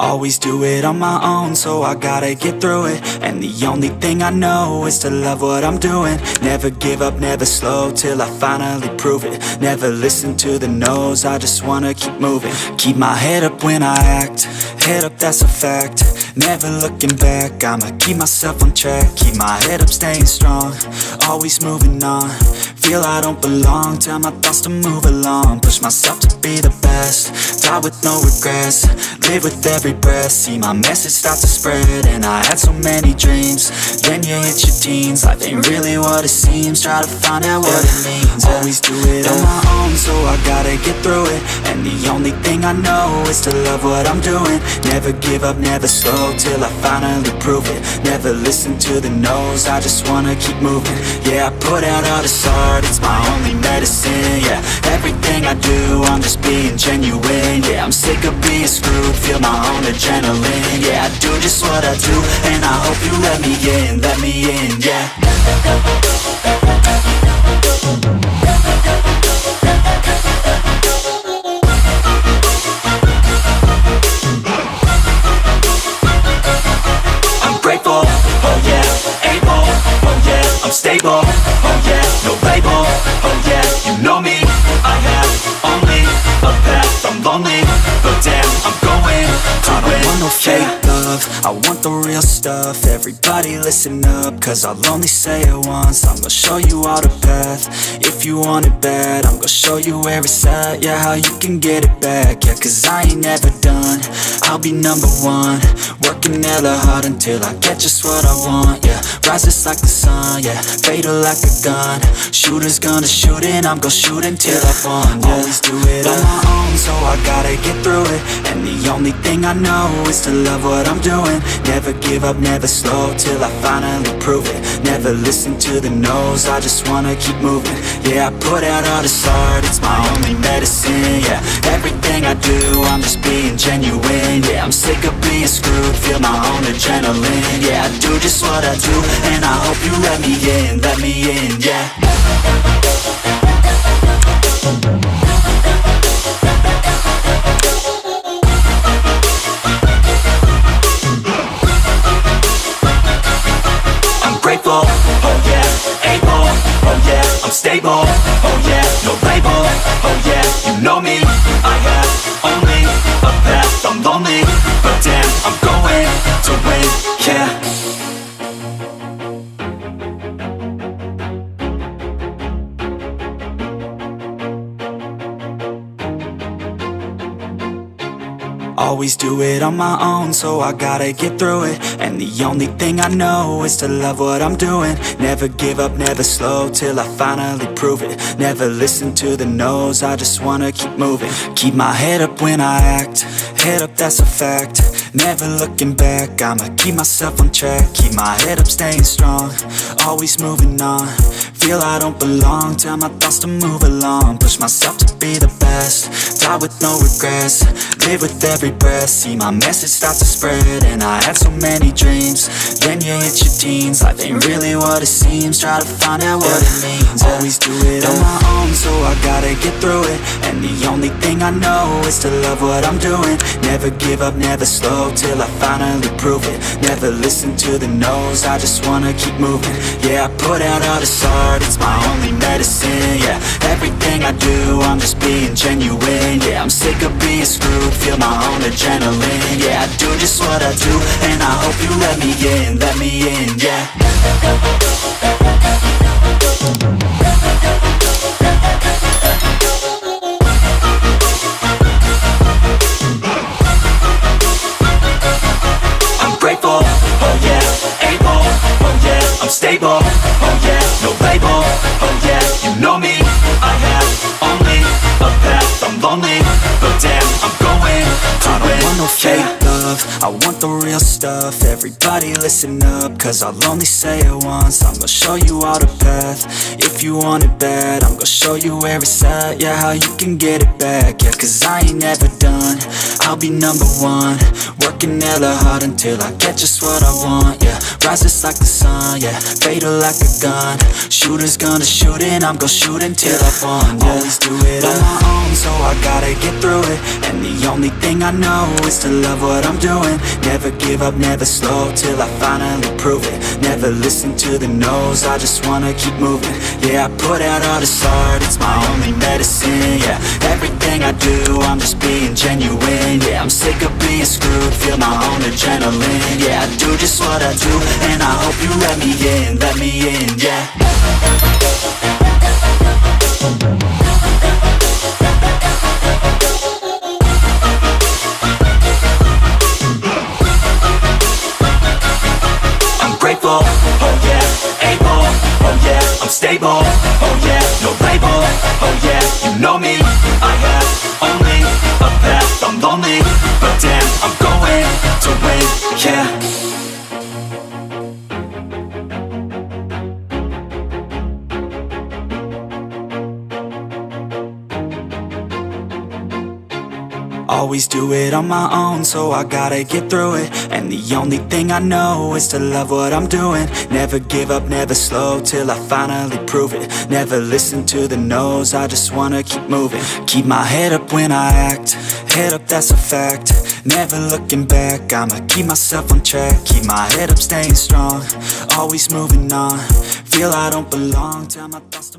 Always do it on my own, so I gotta get through it. And the only thing I know is to love what I'm doing. Never give up, never slow, till I finally prove it. Never listen to the no's, I just wanna keep moving. Keep my head up when I act, head up, that's a fact. Never looking back, I'ma keep myself on track. Keep my head up, staying strong, always moving on. Feel I don't belong, tell my thoughts to move along. Push myself to be the best, die with no regrets. Live with every breath, see my message start to spread. And I had so many dreams, then you hit your teens. Life ain't really what it seems, try to find out what it means. Always do it on my own, so I gotta get through it. And the only thing I know is to love what I'm doing. Never give up, never slow, till I finally prove it. Never listen to the no's, I just wanna keep moving. Yeah, I put out all this art, it's my only medicine. Yeah, everything I do, I'm just being genuine. Yeah, I'm sick of being screwed, feel my own adrenaline. Yeah, I do just what I do, and I hope you let me in, yeah. I'm grateful, oh yeah, able, oh yeah, I'm stable, oh yeah, no label, oh yeah, you know me, I have only a path, I'm lonely, but damn, I'm going to win. I don't want no fake love, I want the real stuff. Everybody listen up, cause I'll only say it once. I'm gonna show you all the path, if you want it bad. I'm gonna show you where it's at, yeah, how you can get it back. Yeah, cause I ain't never done, I'll be number one. Working hella hard until I get just what I want, yeah. Rises like the sun, yeah, fatal like a gun. Shooters gonna shoot and I'm gonna shoot until I won, yeah. Always do it on my own, so I gotta get through it. And the only thing I know is to love what I'm doing. Never give up, never slow, till I finally prove it. Never listen to the no's, I just wanna keep moving. Yeah, I put out all this art, it's my only medicine. Yeah, everything I do, I'm just being genuine. Yeah, I'm sick of being screwed, feel my own adrenaline. Yeah, I do just what I do, and I hope you let me in, yeah. Grateful, oh yeah, able, oh yeah, I'm stable, oh yeah, no label, oh yeah, you know me, I have only a path, I'm lonely, but damn, I'm going to win, yeah. Always do it on my own, so I gotta get through it. And the only thing I know is to love what I'm doing. Never give up, never slow, till I finally prove it. Never listen to the no's, I just wanna keep moving. Keep my head up when I act, head up, that's a fact. Never looking back, I'ma keep myself on track. Keep my head up, staying strong, always moving on. Feel I don't belong, tell my thoughts to move along. Push myself to be the best, die with no regrets. Live with every breath, see my message start to spread. And I had so many dreams, then you hit your teens. Life ain't really what it seems, try to find out what it means. Always do it on my own, so I gotta get through it. And the only thing I know is to love what I'm doing. Never give up, never slow, till I finally prove it. Never listen to the no's, I just wanna keep moving. Yeah, I put out all this art, it's my only medicine. Yeah, everything I do, I'm just being genuine. Yeah, I'm sick of being screwed, feel my own adrenaline. Yeah, I do just what I do, and I hope you let me in, yeah. I'm grateful, oh yeah, able, oh yeah, I'm stable, oh yeah, no label, oh yeah, you know me, I have only a path, I'm lonely, but damn, I'm going to win. I don't want no fake love, I want the real real stuff. Everybody listen up, cause I'll only say it once. I'm gonna show you all the path. If you want it bad, I'm gonna show you where it's at. Yeah, how you can get it back. Yeah, cause I ain't never done. I'll be number one, working hella hard until I get just what I want. Yeah, rise just like the sun. Yeah, fatal like a gun. Shooters gonna shoot and I'm gonna shoot until I won. Yeah, always do it on my own, so I gotta get through it. And the only thing I know is to love what I'm doing. Never give up, never slow, till I finally prove it. Never listen to the no's, I just wanna keep moving. Yeah, I put out all this art, it's my only medicine. Yeah, everything I do, I'm just being genuine. Yeah, I'm sick of being screwed, feel my own adrenaline. Yeah, I do just what I do, and I hope you let me in, yeah. Grateful, oh yeah, able, oh yeah, I'm stable, oh yeah, no label, oh yeah, you know me, I have only a path, I'm lonely, but damn, I'm going to win, yeah. Always do it on my own, so I gotta get through it. And the only thing I know is to love what I'm doing. Never give up, never slow, till I finally prove it. Never listen to the no's, I just wanna keep moving. Keep my head up when I act, head up, that's a fact. Never looking back, I'ma keep myself on track. Keep my head up, staying strong, always moving on. Feel I don't belong, tell my thoughts to